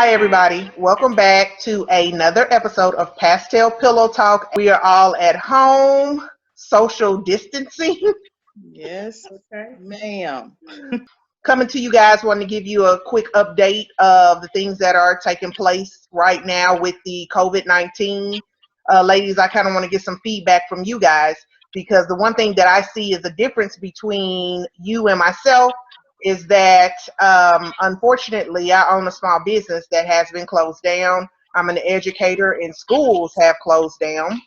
Hi, everybody. Welcome back to another episode of Pastel Pillow Talk. We are all at home, social distancing. Yes, Okay. ma'am. Coming to you guys, wanting to give you a quick update of the things that are taking place right now with the COVID-19. Ladies, I kind of want to get some feedback from you guys because the one thing that I see is the difference between you and myself is that unfortunately I own a small business that has been closed down. I'm an educator and schools have closed down.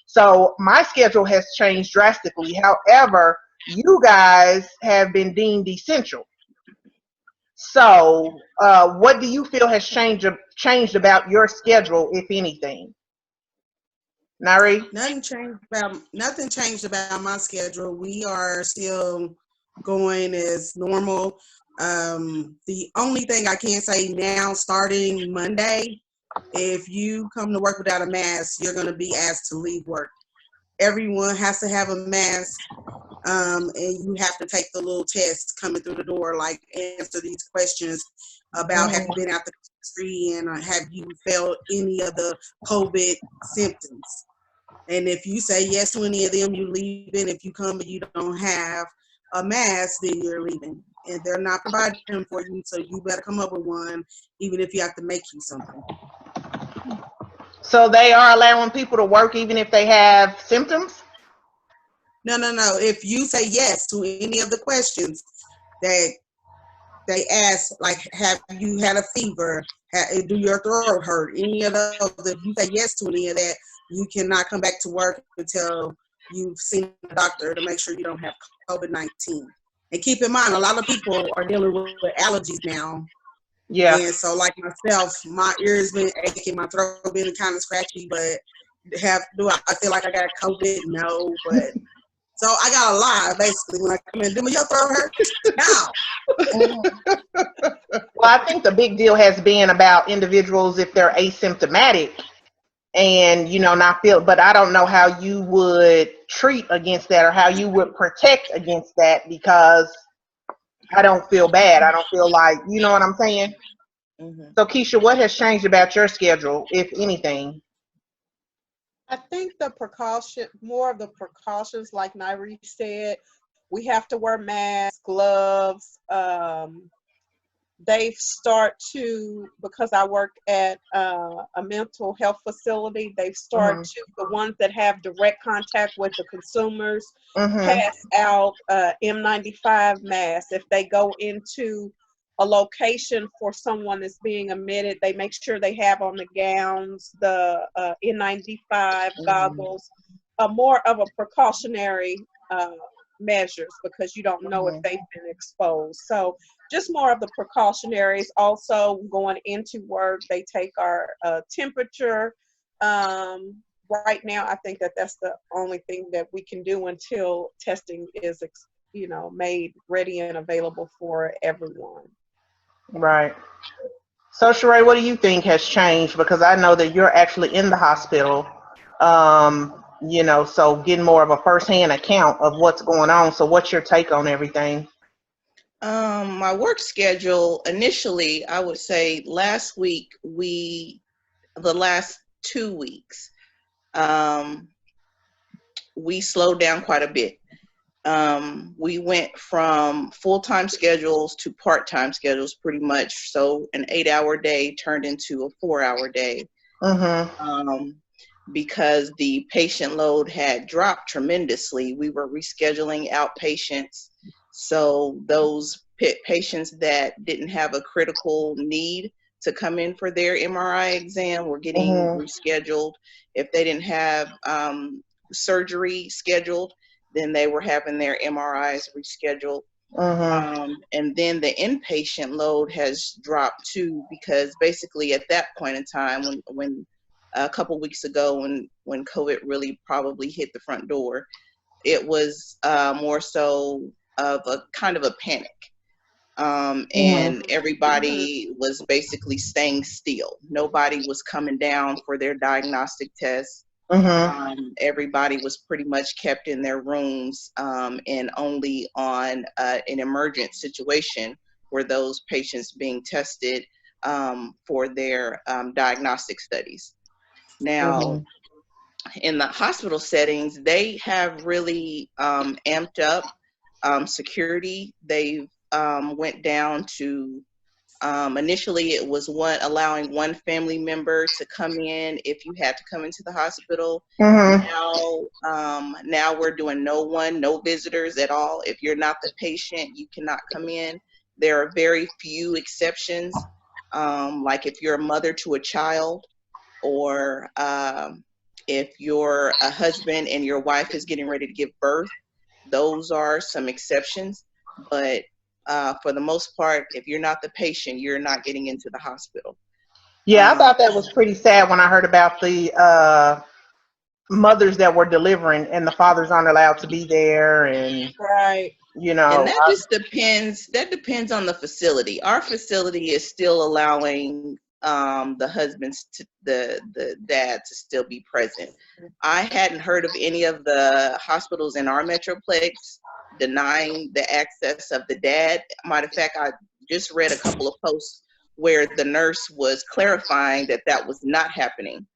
So my schedule has changed drastically. However, you guys have been deemed essential. So, what do you feel has changed about your schedule, if anything? Nari? Nothing changed about my schedule. We are still going as normal. The only thing I can say now, starting Monday, if you come to work without a mask, you're going to be asked to leave work. Everyone has to have a mask, and you have to take the little test coming through the door, like answer these questions about have you been out the country and have you felt any of the COVID symptoms. And if you say yes to any of them, you're leaving. If you come and you don't have a mask, then you're leaving. And they're not providing them for you, so you better come up with one, even if you have to make you something. So they are allowing people to work even if they have symptoms? No. If you say yes to any of the questions that they ask, like, have you had a fever? Do your throat hurt? Any of those, if you say yes to any of that, you cannot come back to work until you've seen a doctor to make sure you don't have COVID-19. And keep in mind, a lot of people are dealing with allergies now. Yeah. And so, like myself, my ears been aching, my throat been kind of scratchy, but do I feel like I got COVID? No, but so I gotta lie basically when I come in. Do your throat hurt? No. Well, I think the big deal has been about individuals if they're asymptomatic and not feel, but I don't know how you would treat against that or how you would protect against that because I don't feel bad. I don't feel like, you know what I'm saying? Hmm. So Keisha, what has changed about your schedule, if anything? I think more of the precautions, like Nairi said, we have to wear masks, gloves. They start to, because I work at a mental health facility, they start Mhm. to, the ones that have direct contact with the consumers, Mhm. pass out N95 masks. If they go into a location for someone that's being admitted, they make sure they have on the gowns, the N95 goggles, more of a precautionary measures because you don't know if they've been exposed. So just more of the precautionaries. Also going into work, they take our temperature. Right now, I think that that's the only thing that we can do until testing is, made ready and available for everyone. Right. So Sheree, what do you think has changed? Because I know that you're actually in the hospital. So getting more of a firsthand account of what's going on. So what's your take on everything? My work schedule initially, I would say last week, the last 2 weeks, um, we slowed down quite a bit. We went from full-time schedules to part-time schedules pretty much. So an 8-hour day turned into a 4-hour day. Mm-hmm. Because the patient load had dropped tremendously. We were rescheduling outpatients. So those patients that didn't have a critical need to come in for their MRI exam were getting Mm-hmm. rescheduled. If they didn't have surgery scheduled, then they were having their MRIs rescheduled. Mm-hmm. And then the inpatient load has dropped too, because basically at that point in time, when a couple weeks ago, when COVID really probably hit the front door, it was more so of a kind of a panic. Mm-hmm. And everybody was basically staying still. Nobody was coming down for their diagnostic tests. Mm-hmm. Everybody was pretty much kept in their rooms, and only on an emergent situation were those patients being tested for their diagnostic studies. Now, Mhm. in the hospital settings, they have really amped up security. They've went down to initially it was allowing one family member to come in if you had to come into the hospital. Mhm. Now we're doing no visitors at all. If you're not the patient, you cannot come in. There are very few exceptions, like if you're a mother to a child, or if you're a husband and your wife is getting ready to give birth. Those are some exceptions, but for the most part, if you're not the patient, you're not getting into the hospital. Yeah, I thought that was pretty sad when I heard about the mothers that were delivering and the fathers aren't allowed to be there, and Right. you And know, that just depends. That depends on the facility. Our facility is still allowing the husbands to the dad to still be present. I hadn't heard of any of the hospitals in our metroplex denying the access of the dad. Matter of fact, I just read a couple of posts where the nurse was clarifying that that was not happening.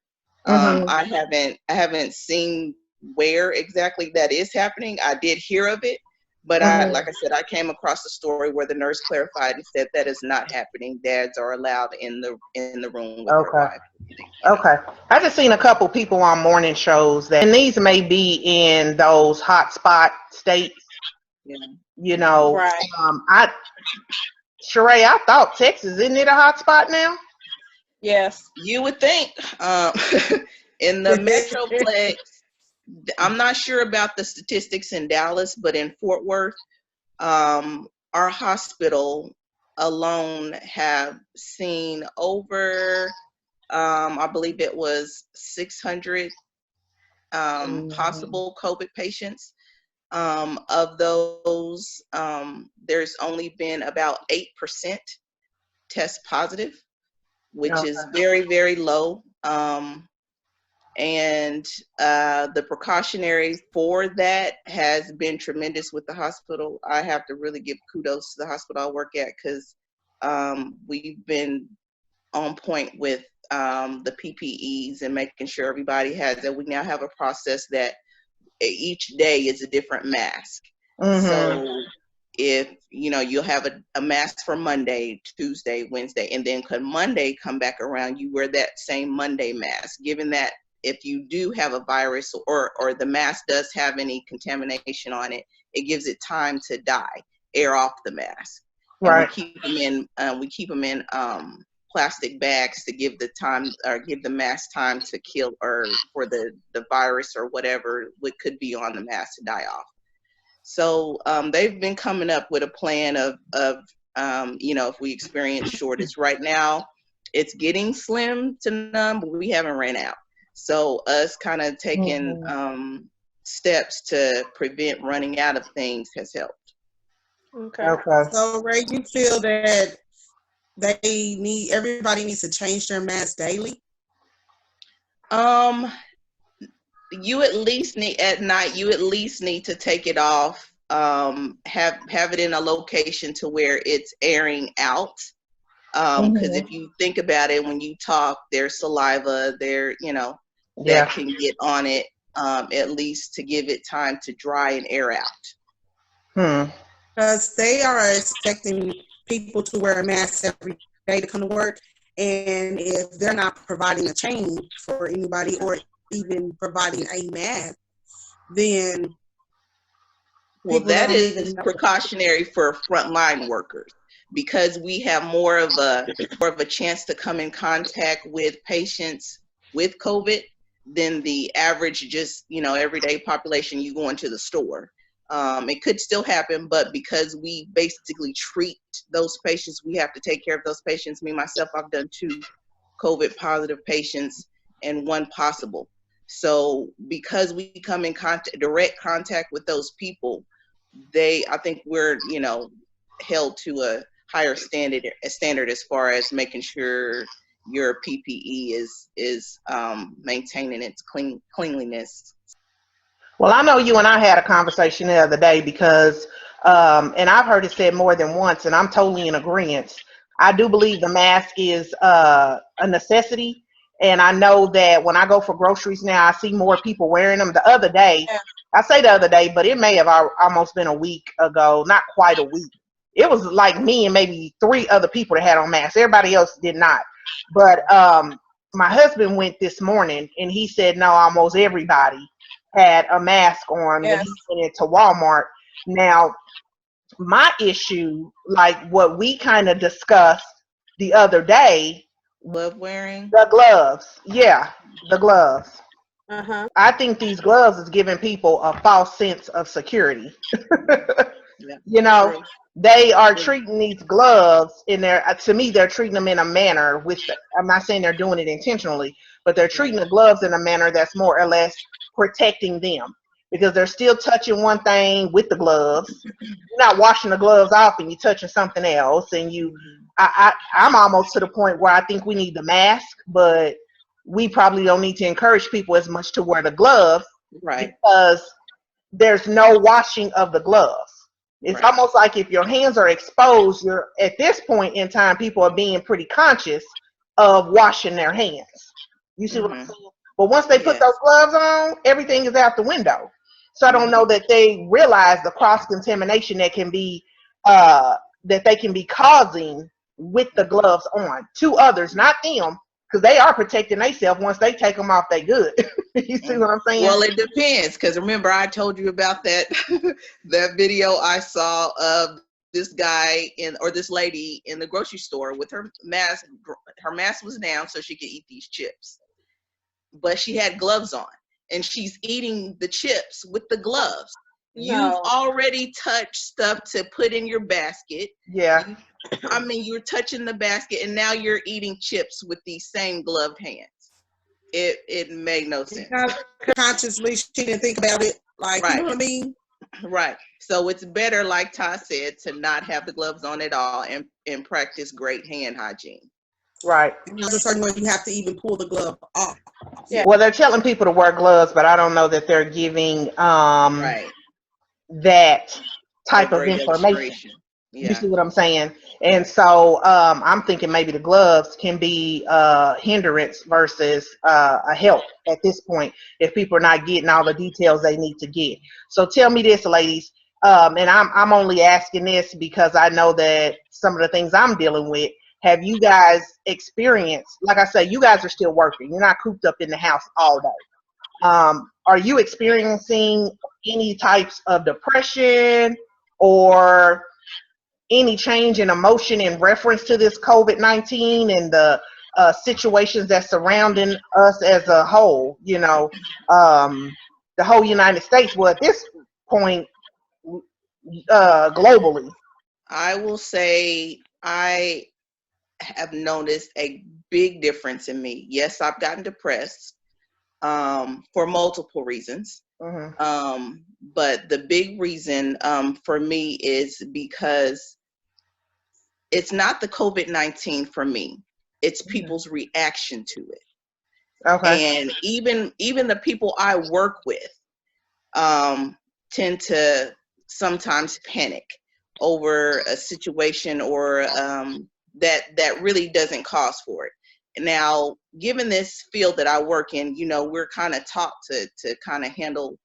mhm, I haven't seen where exactly that is happening. I did hear of it, but mhm. like I said, I came across a story where the nurse clarified and said that is not happening. Dads are allowed in the room with their Okay. wife. Okay. I just seen a couple people on morning shows that, and these may be in those hot spot states. Yeah. You know, Right. I Sheree, I thought Texas isn't it a hot spot now? Yes. You would think in the metroplex. I'm not sure about the statistics in Dallas, but in Fort Worth, our hospital alone have seen over, I believe it was 600 Mhm. possible COVID patients. Of those, there's only been about 8% test positive, which Okay. is very, very low. And the precautionary for that has been tremendous with the hospital. I have to really give kudos to the hospital I work at, because we've been on point with the PPEs and making sure everybody has it. We now have a process that each day is a different mask. Mhm. So if you'll have a mask for Monday, Tuesday, Wednesday, and then could Monday come back around, you wear that same Monday mask, given that if you do have a virus, or the mask does have any contamination on it, it gives it time to die, air off the mask. And we Right. keep them in plastic bags to give the mask time to kill, or for the virus or whatever what could be on the mask to die off. So they've been coming up with a plan of if we experience shortage right now, it's getting slim to none, but we haven't ran out. So us kind of taking Mhm. steps to prevent running out of things has helped. Okay. Okay. So, Ray, you feel that everybody needs to change their mask daily? Um, you at least need at night. You at least need to take it off. Have it in a location to where it's airing out. Because Mhm. if you think about it, when you talk, there's saliva there, that Yeah. can get on it. At least to give it time to dry and air out. Hmm. Because they are expecting people to wear a mask every day to come to work. And if they're not providing a change for anybody, or even providing a mask, then Well, people that don't is even know. precautionary for frontline workers, because we have more of a chance to come in contact with patients with COVID than the average, just everyday population. You go into the store, it could still happen, but because we basically treat those patients, we have to take care of those patients. Me myself, I've done 2 COVID positive patients and 1 possible. So because we come in direct contact with those people, I think we're held to a higher standard as far as making sure your PPE is maintaining its cleanliness. Well, I know you and I had a conversation the other day because, and I've heard it said more than once, and I'm totally in agreement. I do believe the mask is a necessity. And I know that when I go for groceries now, I see more people wearing them. The other day, Yeah. I say the other day, but it may have almost been a week ago, not quite a week. It was like me and maybe three other people that had on masks. Everybody else did not. But my husband went this morning and he said, no, almost everybody had a mask on when Yes. he went into Walmart. Now, my issue, like what we kind of discussed the other day, Glove wearing. the gloves. Yeah, the gloves. Uh-huh. I think these gloves is giving people a false sense of security. Yeah, You know, true. they are treating these gloves in their, to me, they're treating them in a manner with, I'm not saying they're doing it intentionally, but they're treating the gloves in a manner that's more or less protecting them because they're still touching one thing with the gloves. You're not washing the gloves off and you're touching something else. And I'm almost to the point where I think we need the mask, but we probably don't need to encourage people as much to wear the gloves Right. because there's no washing of the gloves. It's Right. almost like if your hands are exposed, you're at this point in time, people are being pretty conscious of washing their hands. You see what I'm saying? But once they put Yes. those gloves on, everything is out the window. So I don't know Mhm. that they realize the cross contamination that can be that they can be causing with the gloves on to others, not them, because they are protecting themselves. Once they take them off, they good. You see what I'm saying? Well, it depends, because remember I told you about that that video I saw of this guy or this lady in the grocery store with her mask. Her mask was down so she could eat these chips, but she had gloves on, and she's eating the chips with the gloves. You've No. already touched stuff to put in your basket. Yeah. I mean, you're touching the basket, and now you're eating chips with these same gloved hands. It made no sense. Consciously, she didn't think about it. Like, you know Right. what I mean? Right. So it's better, like Todd said, to not have the gloves on at all and practice great hand hygiene. Right. And there's a certain way you have to even pull the glove off. Yeah. Well, they're telling people to wear gloves, but I don't know that they're giving Right. that A type of great information. illustration. You Yeah. see what I'm saying? And so I'm thinking maybe the gloves can be a hindrance versus a help at this point if people are not getting all the details they need to get. So tell me this, ladies, and I'm only asking this because I know that some of the things I'm dealing with. Have you guys experienced, like I say, you guys are still working. You're not cooped up in the house all day. Are you experiencing any types of depression or any change in emotion in reference to this COVID-19 and the situations that surrounding us as a whole, the whole United States, well, at this point, globally? I will say I have noticed a big difference in me. Yes, I've gotten depressed for multiple reasons. But the big reason for me is because it's not the COVID-19 for me. It's people's reaction to it. Okay. And even the people I work with tend to sometimes panic over a situation or that really doesn't cause for it. Now, given this field that I work in, we're kind of taught to kind of handle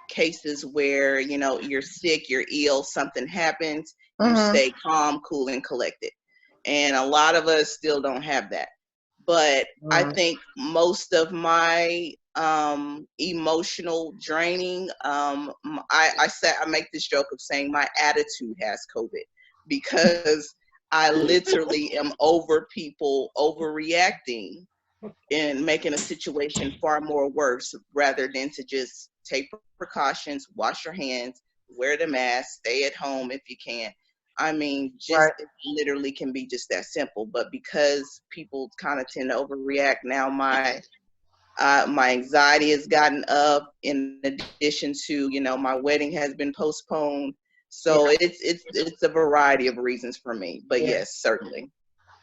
cases where you're sick, you're ill, something happens, you stay calm, cool, and collected. And a lot of us still don't have that. But I think most of my emotional draining, I make this joke of saying my attitude has COVID, because I literally am over people overreacting and making a situation far more worse, rather than to just take precautions, wash your hands, wear the mask, stay at home if you can. I mean, just Right. it literally can be just that simple. But because people kind of tend to overreact now, my anxiety has gotten up. In addition to, my wedding has been postponed. So it's a variety of reasons for me. But Yeah. yes, certainly.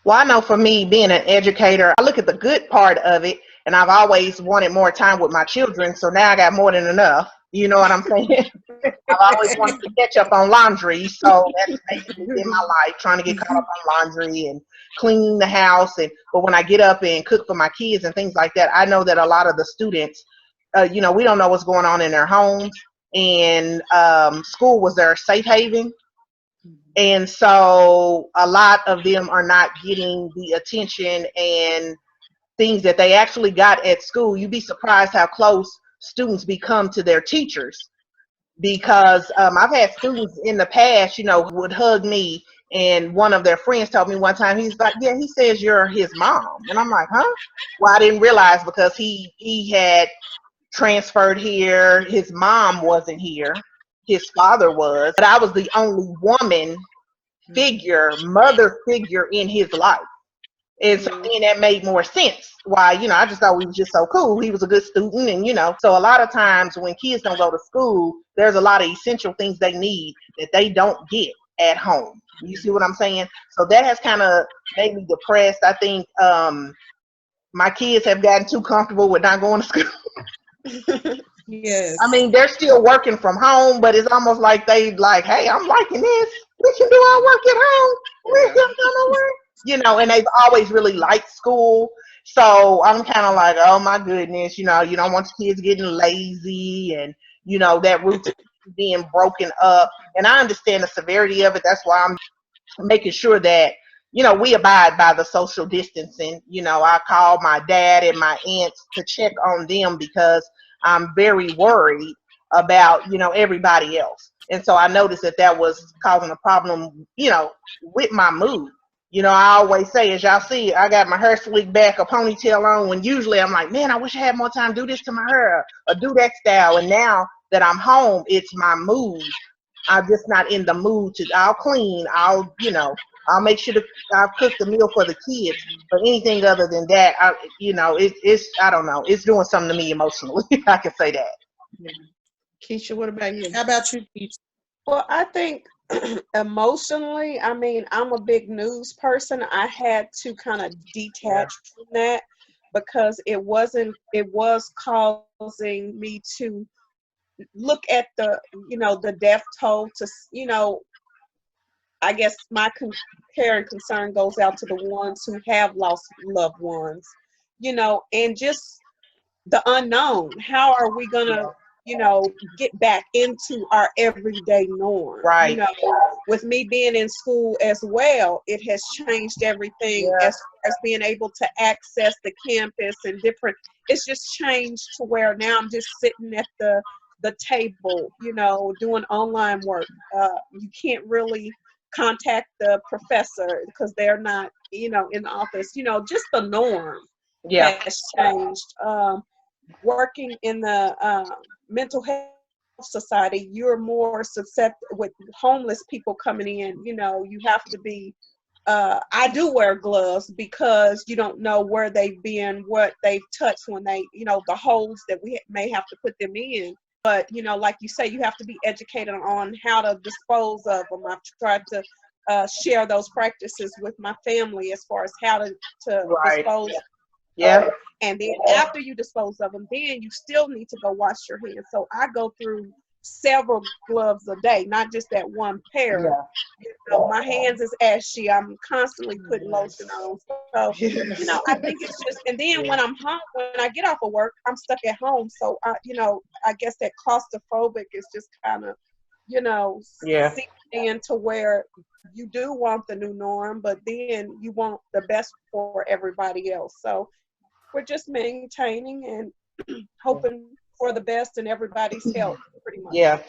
Well, I know for me, being an educator, I look at the good part of it, and I've always wanted more time with my children, so now I got more than enough. You know what I'm saying? I've always wanted to catch up on laundry, so that's basically been my life, trying to get caught up on laundry and cleaning the house. And but when I get up and cook for my kids and things like that, I know that a lot of the students, we don't know what's going on in their homes, and school was their safe haven. And so a lot of them are not getting the attention and things that they actually got at school. You'd be surprised how close students become to their teachers, because I've had students in the past, would hug me, and one of their friends told me one time, he's like, yeah, he says you're his mom. And I'm like, huh? Well, I didn't realize, because he had transferred here. His mom wasn't here. His father was, but I was the only woman mother figure in his life. And so then that made more sense why, I just thought we was just so cool. He was a good student, and, so a lot of times when kids don't go to school, there's a lot of essential things they need that they don't get at home. You see what I'm saying? So that has kind of made me depressed. I think my kids have gotten too comfortable with not going to school. Yes. I mean, they're still working from home, but it's almost like they like, hey, I'm liking this. We can do our work at home. We can go nowhere. And they've always really liked school. So I'm kind of like, oh my goodness, you don't want your kids getting lazy, and, that routine being broken up. And I understand the severity of it. That's why I'm making sure that, we abide by the social distancing. I call my dad and my aunts to check on them, because I'm very worried about, everybody else. And so I noticed that was causing a problem, with my mood. I always say, as y'all see, I got my hair slicked back, a ponytail on, when usually I'm like, man, I wish I had more time to do this to my hair or do that style. And now that I'm home, it's my mood. I'm just not in the mood I'll clean, I'll make sure I'll cook the meal for the kids. But anything other than that, it's I don't know, it's doing something to me emotionally. I can say that. Yeah. Keisha, what about you? How about you, Keisha? Well, I think emotionally, I mean, I'm a big news person. I had to kind of detach from that, because it was causing me to look at the death toll, to, I guess my care and concern goes out to the ones who have lost loved ones, and just the unknown. How are we gonna, get back into our everyday norm? Right. With me being in school as well, it has changed everything as being able to access the campus and different. It's just changed to where now I'm just sitting at the table, doing online work. You can't really contact the professor because they're not, in the office. Just the norm has changed. Working in the mental health society, you're more susceptible with homeless people coming in. You have to be. I do wear gloves, because you don't know where they've been, what they've touched when they, the holes that we may have to put them in. But, like you say, you have to be educated on how to dispose of them. I've tried to share those practices with my family as far as how to dispose. Yeah. And then after you dispose of them, then you still need to go wash your hands. So I go through several gloves a day, not just that one pair. Yeah. My hands is ashy. I'm constantly putting lotion on. So, I think it's just, and then when I'm home, when I get off of work, I'm stuck at home. So, I guess that claustrophobic is just kind of, seeping into where you do want the new norm, but then you want the best for everybody else. So we're just maintaining and hoping for the best in everybody's health, pretty much. Yeah.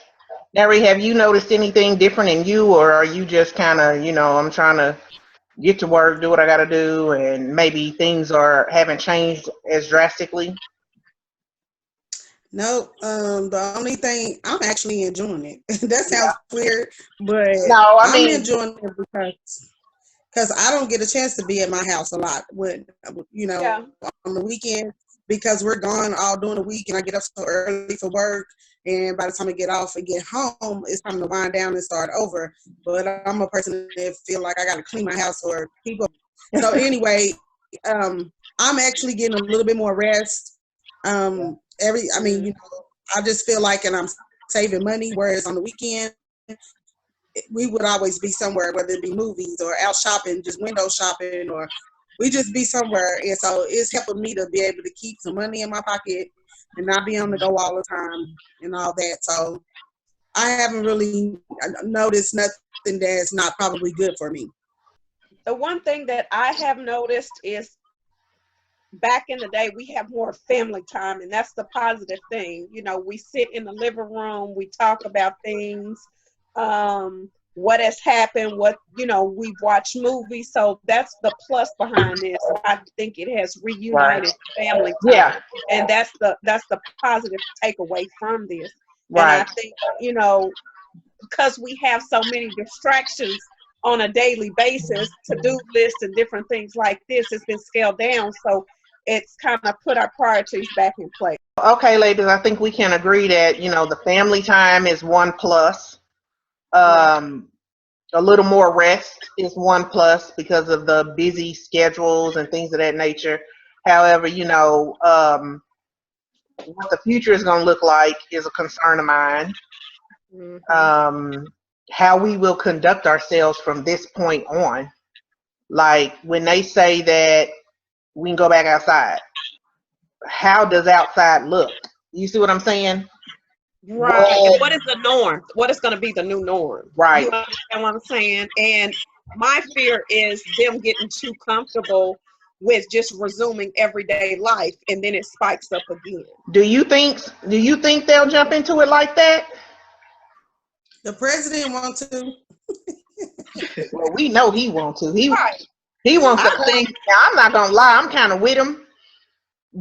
Neri, have you noticed anything different in you, or are you just kind of, I'm trying to get to work, do what I got to do, and maybe things haven't changed as drastically? No, the only thing, I'm actually enjoying it. That sounds weird, but No, I'm enjoying it because I don't get a chance to be at my house a lot when, on the weekend, because we're gone all during the week, and I get up so early for work, and by the time I get off and get home, it's time to wind down and start over. But I'm a person that feel like I got to clean my house or keep up. So anyway, I'm actually getting a little bit more rest. I just feel like, and I'm saving money, whereas on the weekend, we would always be somewhere, whether it be movies or out shopping, just window shopping, or we just be somewhere. And so it's helping me to be able to keep some money in my pocket and not be on the go all the time and all that. So I haven't really noticed nothing that's not probably good for me. The one thing that I have noticed is back in the day, we have more family time, and that's the positive thing. You know, we sit in the living room, we talk about things, what has happened, what, you know, we've watched movies. So that's the plus behind this. I think it has reunited family time. Yeah. And that's the positive takeaway from this. Right. And I think, you know, because we have so many distractions on a daily basis, to-do lists and different things like this has been scaled down. So it's kind of put our priorities back in place. Okay, ladies, I think we can agree that, you know, the family time is one plus. A little more rest is one plus because of the busy schedules and things of that nature. However, you know, what the future is going to look like is a concern of mine. How we will conduct ourselves from this point on. Like when they say that we can go back outside, how does outside look? You see what I'm saying? Right. And what is the norm? What is going to be the new norm? Right. You understand what I'm saying? And my fear is them getting too comfortable with just resuming everyday life, and then it spikes up again. Do you think they'll jump into it like that? The president wants to. Well, we know he wants to. He Right. wants to. I think Now, I'm not gonna lie. I'm kind of with him.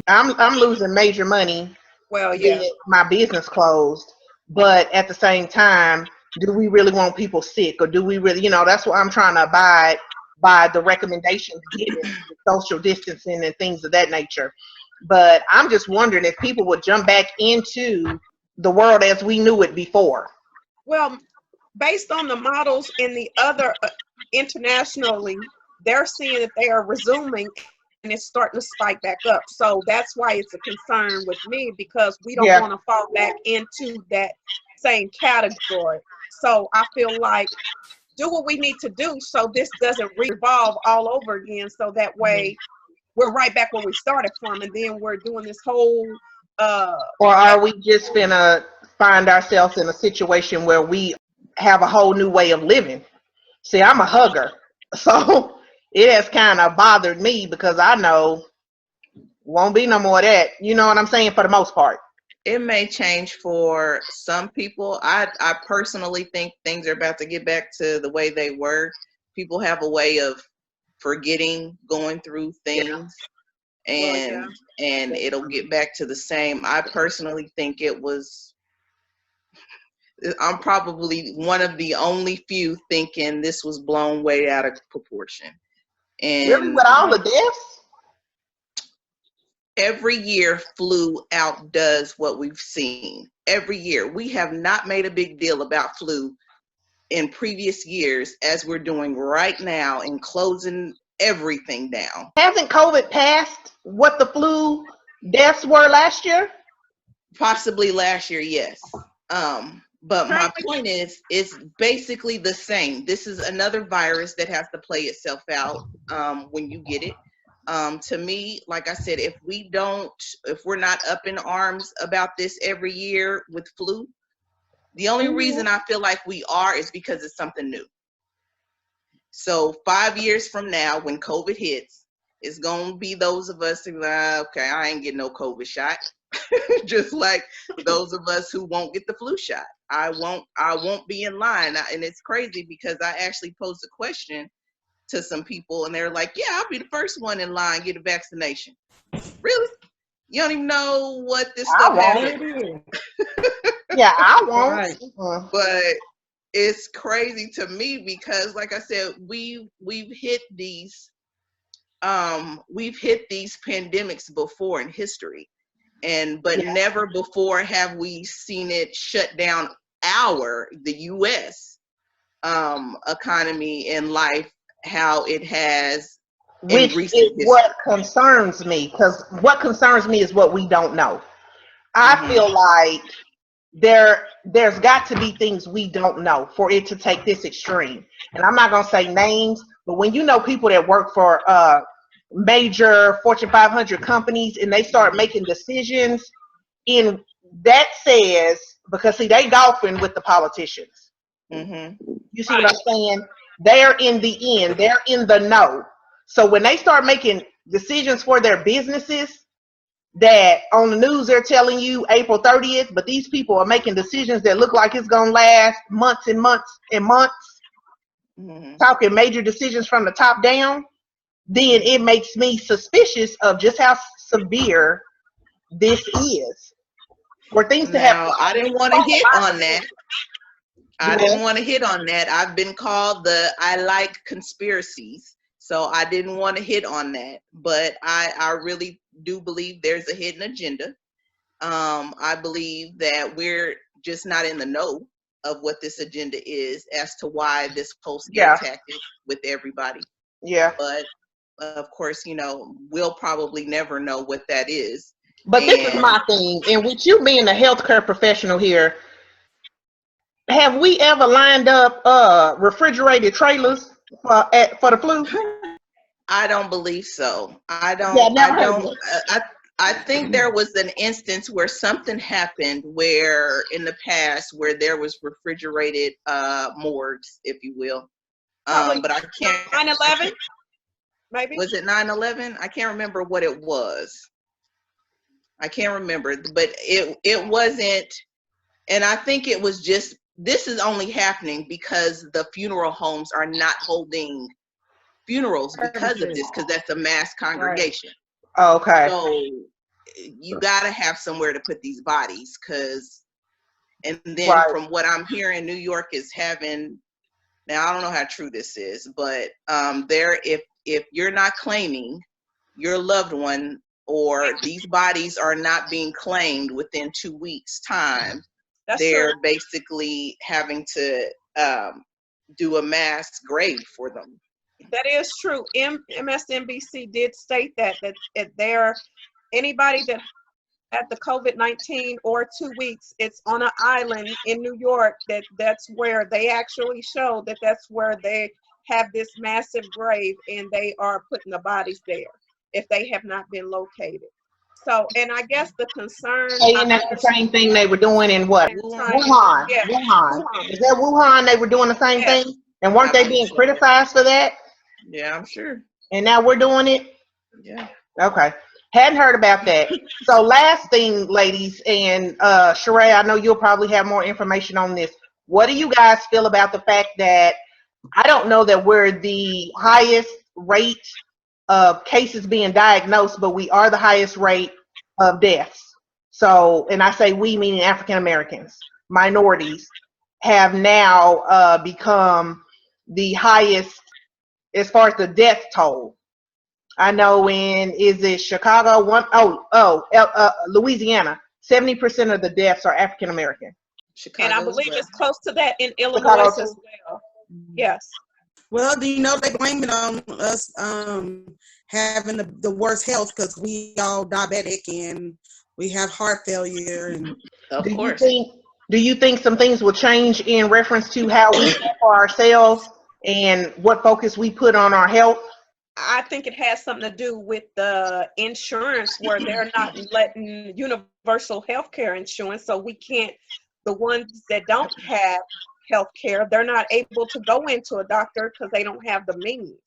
I'm losing major money. Well, yeah. Get my business closed, but at the same time, do we really want people sick, or do we really? You know, that's why I'm trying to abide by the recommendations given, social distancing and things of that nature. But I'm just wondering if people would jump back into the world as we knew it before. Well, based on the models in the other internationally, they're seeing that they are resuming, and it's starting to spike back up. So that's why it's a concern with me, because we don't want to fall back into that same category. So I feel like do what we need to do so this doesn't revolve all over again. So that way we're right back where we started from, and then we're doing this whole or are we just gonna find ourselves in a situation where we have a whole new way of living? See, I'm a hugger, so it has kind of bothered me because I know won't be no more of that. You know what I'm saying? For the most part. it may change for some people. I personally think things are about to get back to the way they were. People have a way of forgetting going through things, and it'll get back to the same. I personally think I'm probably one of the only few thinking this was blown way out of proportion. Really, And with all the deaths? every year flu outdoes what we've seen. Every year. We have not made a big deal about flu in previous years as we're doing right now in closing everything down. Hasn't COVID passed what the flu deaths were last year? Possibly last year, yes. But my point is, it's basically the same. This is another virus that has to play itself out when you get it. To me, like I said, if we're not up in arms about this every year with flu, the only reason I feel like we are is because it's something new. So 5 years from now, when COVID hits, it's gonna be those of us who okay, I ain't getting no COVID shot. Just like those of us who won't get the flu shot. I won't be in line. And it's crazy because I actually posed a question to some people and they're like, yeah, I'll be the first one in line, get a vaccination. Really? You don't even know what this stuff happened. Yeah, I won't. Right. But it's crazy to me because, like I said, we've hit these pandemics before in history, but never before have we seen it shut down the U.S. Economy and life how it has. Which is what concerns me, because what concerns me is what we don't know. I feel like there's got to be things we don't know for it to take this extreme. And I'm not gonna say names, but when you know people that work for major Fortune 500 companies and they start making decisions in that says, because see they golfing with the politicians. You see what I'm saying? They're in the end, they're in the know. So when they start making decisions for their businesses, that on the news they're telling you April 30th, but these people are making decisions that look like it's gonna last months and months and months, talking major decisions from the top down, then it makes me suspicious of just how severe this is. For things to have I didn't want to hit on that. I Do didn't want to hit on that. I've been called I like conspiracies, so I didn't want to hit on that. But I really do believe there's a hidden agenda. I believe that we're just not in the know of what this agenda is as to why this whole scare tactic with everybody. Yeah. But of course, we'll probably never know what that is. But this is my thing, and with you being a healthcare professional here, have we ever lined up refrigerated trailers for the flu? I don't believe so. I don't. Yeah, never heard of it. I think there was an instance where something happened where in the past where there was refrigerated morgues, if you will. But I can't. 9/11, maybe. Was it 9/11? I can't remember what it was. I can't remember, but it wasn't. And I think it was just, this is only happening because the funeral homes are not holding funerals because of this, because that's a mass congregation. Right. Okay. So you got to have somewhere to put these bodies, and then from what I'm hearing, New York is having, now I don't know how true this is, but if you're not claiming your loved one, or these bodies are not being claimed within 2 weeks time, they're basically having to do a mass grave for them. That is true. MSNBC did state that anybody that had the COVID-19 or 2 weeks, it's on an island in New York, that's where they actually show that's where they have this massive grave, and they are putting the bodies there if they have not been located. So, and I guess the concern. And that's the same thing they were doing in what? Wuhan. Yeah. Wuhan. Is that Wuhan? They were doing the same thing? And weren't they being criticized for that? Yeah, I'm sure. And now we're doing it? Yeah. Okay. Hadn't heard about that. So last thing, ladies, and Sheree, I know you'll probably have more information on this. What do you guys feel about the fact that, I don't know that we're the highest rate of cases being diagnosed, but we are the highest rate of deaths. So, and I say we meaning African Americans, minorities, have now become the highest as far as the death toll. I know is it Chicago? Louisiana, 70% of the deaths are African American. And I believe it's close to that in Illinois as well. Yes. Well, do you know they blame it on us having the worst health because we all diabetic and we have heart failure. And of course. Do you think some things will change in reference to how we care for ourselves and what focus we put on our health? I think it has something to do with the insurance, where they're not letting universal health care insurance, so we can't, the ones that don't have health care, they're not able to go into a doctor because they don't have the means.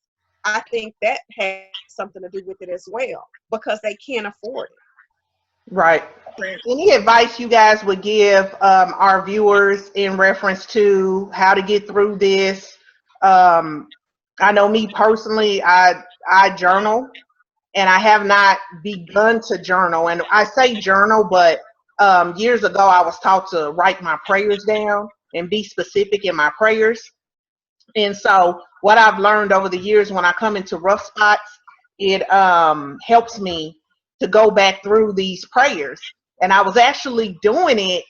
I think that has something to do with it as well, because they can't afford it. Right. Any advice you guys would give our viewers in reference to how to get through this? I know me personally, I journal, and I have not begun to journal. And I say journal, but years ago I was taught to write my prayers down and be specific in my prayers. And so what I've learned over the years, when I come into rough spots, it helps me to go back through these prayers. And I was actually doing it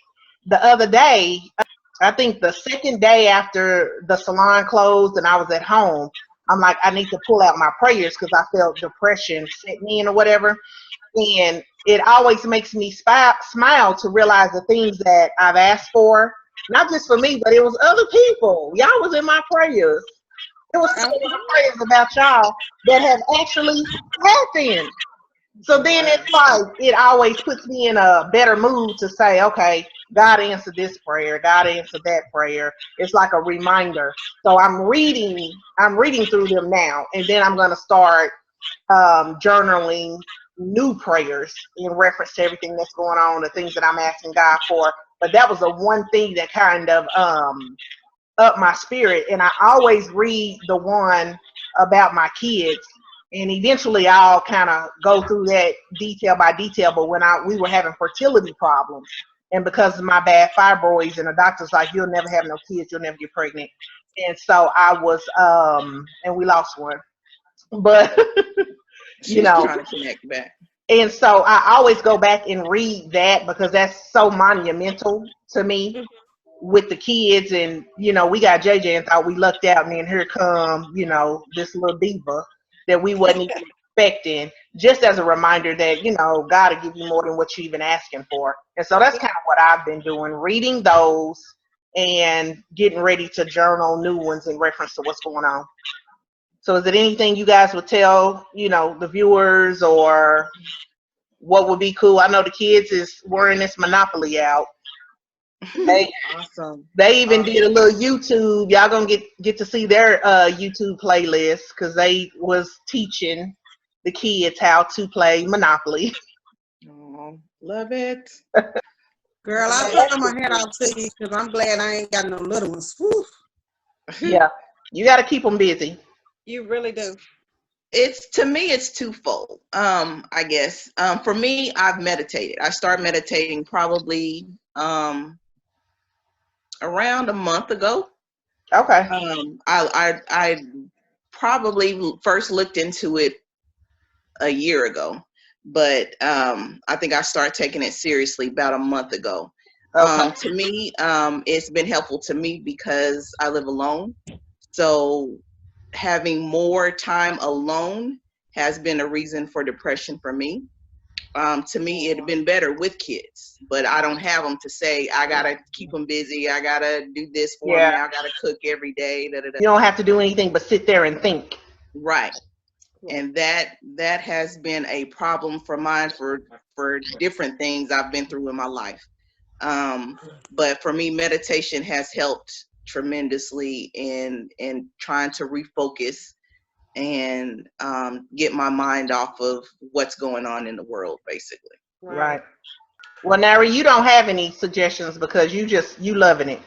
the other day. I think the second day after the salon closed and I was at home, I'm like, I need to pull out my prayers because I felt depression setting in or whatever. And it always makes me smile to realize the things that I've asked for, not just for me, but it was other people. Y'all was in my prayers. It was some of my prayers about y'all that have actually happened. So then it's like, it always puts me in a better mood to say, okay, God answered this prayer, God answered that prayer. It's like a reminder. So I'm reading through them now, and then I'm going to start journaling new prayers in reference to everything that's going on, the things that I'm asking God for. But that was the one thing that kind of up my spirit. And I always read the one about my kids, and eventually I'll kind of go through that detail by detail. But when we were having fertility problems, and because of my bad fibroids, and the doctor's like, you'll never have no kids, you'll never get pregnant. And so I was, and we lost one. But, She's trying to connect back. And so I always go back and read that, because that's so monumental to me with the kids. And, we got JJ and thought we lucked out, and then here come, this little diva that we wasn't even expecting, just as a reminder that, God will give you more than what you're even asking for. And so that's kind of what I've been doing, reading those and getting ready to journal new ones in reference to what's going on. So is it anything you guys would tell, the viewers, or what would be cool? I know the kids is wearing this Monopoly out. Awesome. They even did a little YouTube. Y'all gonna get to see their YouTube playlist, because they was teaching the kids how to play Monopoly. Oh, love it. Girl, I put my head out to you, because I'm glad I ain't got no little ones. Whew. Yeah, you got to keep them busy. You really do. To me, it's twofold. I guess for me, I've meditated. I started meditating probably around a month ago. Okay. I probably first looked into it a year ago, but I think I started taking it seriously about a month ago. Okay. To me, it's been helpful to me because I live alone. So having more time alone has been a reason for depression for me. To me, it'd been better with kids, but I don't have them to say, I gotta keep them busy. I gotta do this for them now. I gotta cook every day. Da, da, da. You don't have to do anything but sit there and think. Right. And that has been a problem for mine for different things I've been through in my life. But for me, meditation has helped tremendously in trying to refocus and get my mind off of what's going on in the world, basically. Right. Well, Nari, you don't have any suggestions, because you loving it.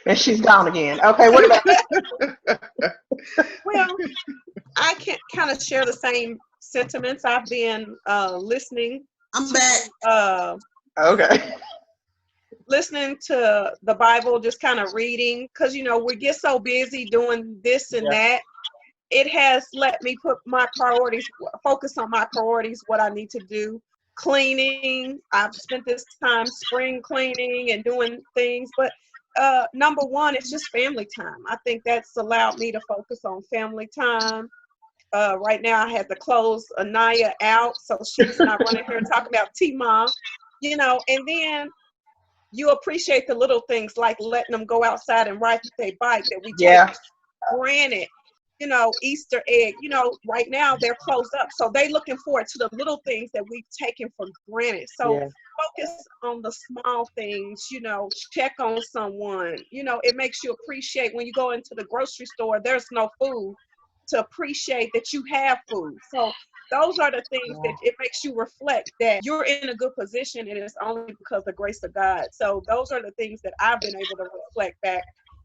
And she's gone again. Okay, what about that? Well, I can kind of share the same sentiments. I've been listening. I'm back. Okay. Listening to the Bible, just kind of reading, because we get so busy doing this and that. It has let me put my priorities, focus on my priorities, what I need to do. Cleaning, I've spent this time spring cleaning and doing things, but number one, it's just family time. I think that's allowed me to focus on family time. Right now I had to close Anaya out, so she's not running here talking about T-Mom, and then you appreciate the little things, like letting them go outside and ride their bike that we take for granted. Easter egg, right now they're closed up. So they looking forward to the little things that we've taken for granted. So focus on the small things, check on someone. It makes you appreciate when you go into the grocery store, there's no food, to appreciate that you have food. So those are the things that it makes you reflect that you're in a good position, and it's only because of the grace of God. So those are the things that I've been able to reflect back,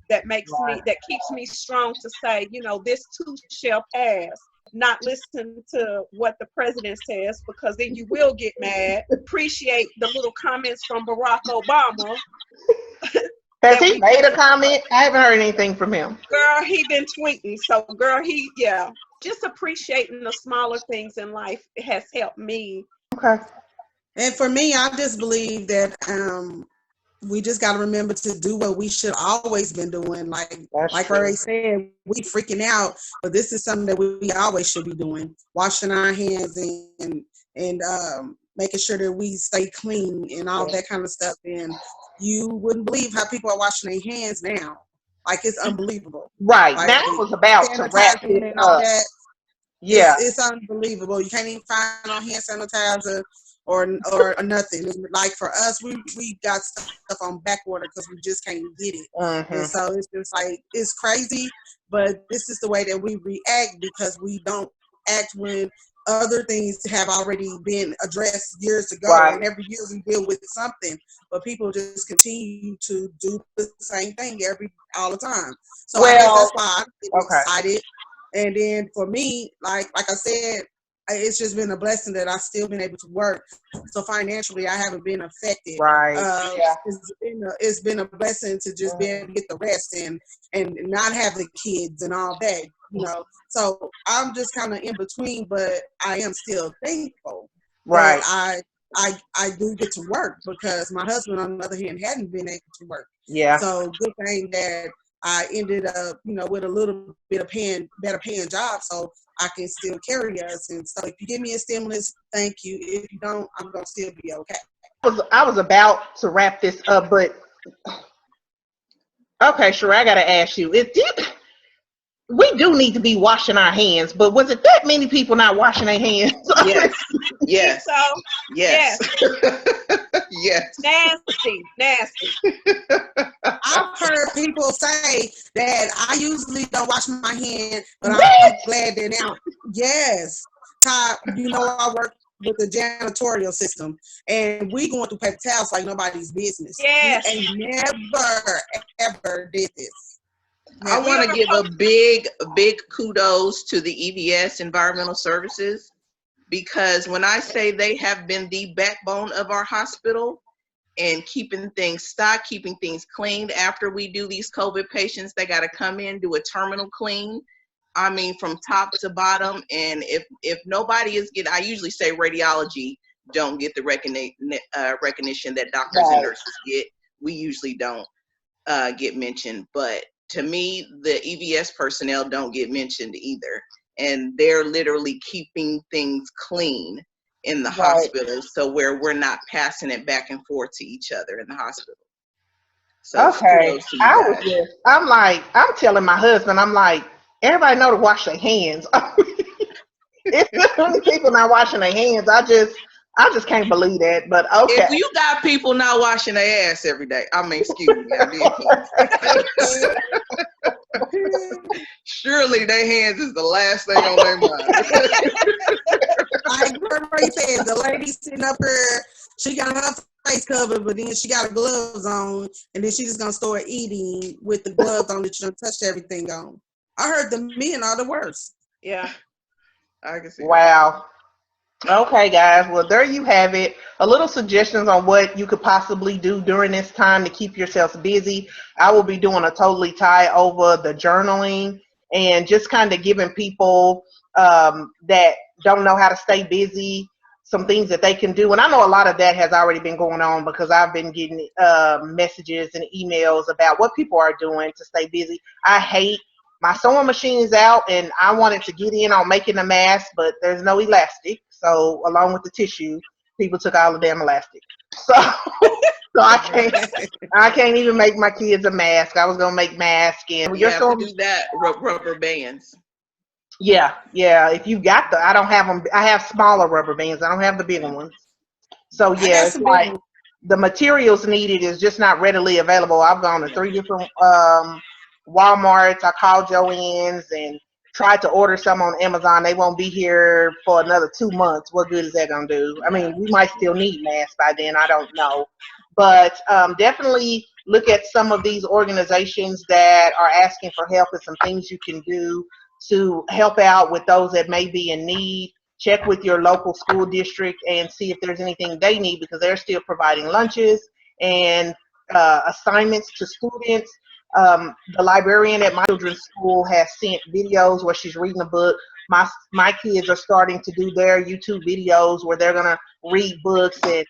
that makes me, that keeps me strong to say, this too shall pass. Not listen to what the president says, because then you will get mad. Appreciate the little comments from Barack Obama. Has he made a comment? I haven't heard anything from him. Girl, he been tweeting. So, girl, just appreciating the smaller things in life has helped me. Okay. And for me, I just believe that we just got to remember to do what we should always been doing. Like Ray said, we freaking out, but this is something that we always should be doing. Washing our hands and and making sure that we stay clean and all that kind of stuff. And you wouldn't believe how people are washing their hands now. Like, it's unbelievable. Right. Like, Now I was about to wrap sanitizing this and all up. that. Yeah. It's unbelievable. You can't even find no hand sanitizer or nothing. Like, for us, we got stuff on back order because we just can't get it. And so it's just like, it's crazy, but this is the way that we react because we don't act when other things have already been addressed years ago. Right. And every year we deal with something, but people just continue to do the same thing all the time. So I guess that's why I'm excited. And then for me, like I said, it's just been a blessing that I've still been able to work. So financially, I haven't been affected. Right. It's been a blessing to just be able to get the rest and not have the kids and all that, you know. So I'm just kind of in between, but I am still thankful Right. that I do get to work because my husband, on the other hand, hadn't been able to work. Yeah. So good thing that I ended up, you know, with a little bit of better paying job, so I can still carry us. And so if you give me a stimulus, thank you. If you don't, I'm gonna still be okay. I was about to wrap this up, but okay, sure. I gotta ask you. We do need to be washing our hands, but was it that many people not washing their hands? Yes. Yes. So Yes. Yes. Nasty. I've heard people say that I usually don't wash my hands, but I'm glad that now. Yes, Todd, you know I work with the janitorial system, and we going through paper towels like nobody's business. Yes. We ain't never ever did this. I want to give a big kudos to the EVS Environmental Services, because when I say they have been the backbone of our hospital and keeping things stocked, keeping things cleaned. After we do these COVID patients, they got to come in, do a terminal clean. I mean, from top to bottom. And if nobody is getting, I usually say radiology don't get the recognition that doctors and nurses get. We usually don't get mentioned. But to me, the EVS personnel don't get mentioned either. And they're literally keeping things clean in the hospital, so where we're not passing it back and forth to each other in the hospital. So okay, I'm telling my husband, I'm like, everybody know to wash their hands. It's too many people not washing their hands. I just can't believe that. But okay, if you got people not washing their ass every day, I mean, excuse me, I'm being surely their hands is the last thing on their mind. Like Gregory said, the lady sitting up here, she got her face covered, but then she got her gloves on, and then she just gonna start eating with the gloves on that you don't touch everything on. I heard the men are the worst. Yeah. I can see wow. Okay, guys. Well, there you have it. A little suggestions on what you could possibly do during this time to keep yourselves busy. I will be doing a totally tie over the journaling and just kind of giving people that don't know how to stay busy some things that they can do. And I know a lot of that has already been going on because I've been getting messages and emails about what people are doing to stay busy. I hate my sewing machine is out and I wanted to get in on making a mask, but there's no elastic. So along with the tissue, people took all the damn elastic. So I can't even make my kids a mask. I was gonna make masks and you have to do that rubber bands. Yeah. If you got I don't have them. I have smaller rubber bands. I don't have the bigger ones. So yeah, it's like the materials needed is just not readily available. I've gone to 3 different Walmarts. I called Joann's and tried to order some on Amazon. They won't be here for another 2 months. What good is that gonna do? I mean, we might still need masks by then. I don't know, but definitely look at some of these organizations that are asking for help and some things you can do to help out with those that may be in need. Check with your local school district and see if there's anything they need because they're still providing lunches and assignments to students. The librarian at my children's school has sent videos where she's reading a book. My kids are starting to do their YouTube videos where they're gonna read books and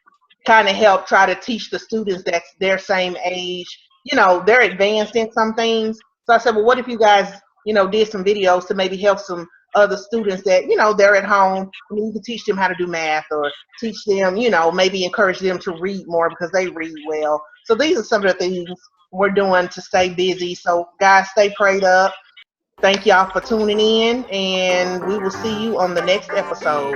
kind of help try to teach the students that's their same age. You know, they're advanced in some things. So I said, well, what if you guys, you know, did some videos to maybe help some other students that, you know, they're at home. I mean, you can teach them how to do math, or teach them, you know, maybe encourage them to read more because they read well. So these are some of the things we're doing to stay busy. So guys, stay prayed up. Thank y'all for tuning in, and we will see you on the next episode.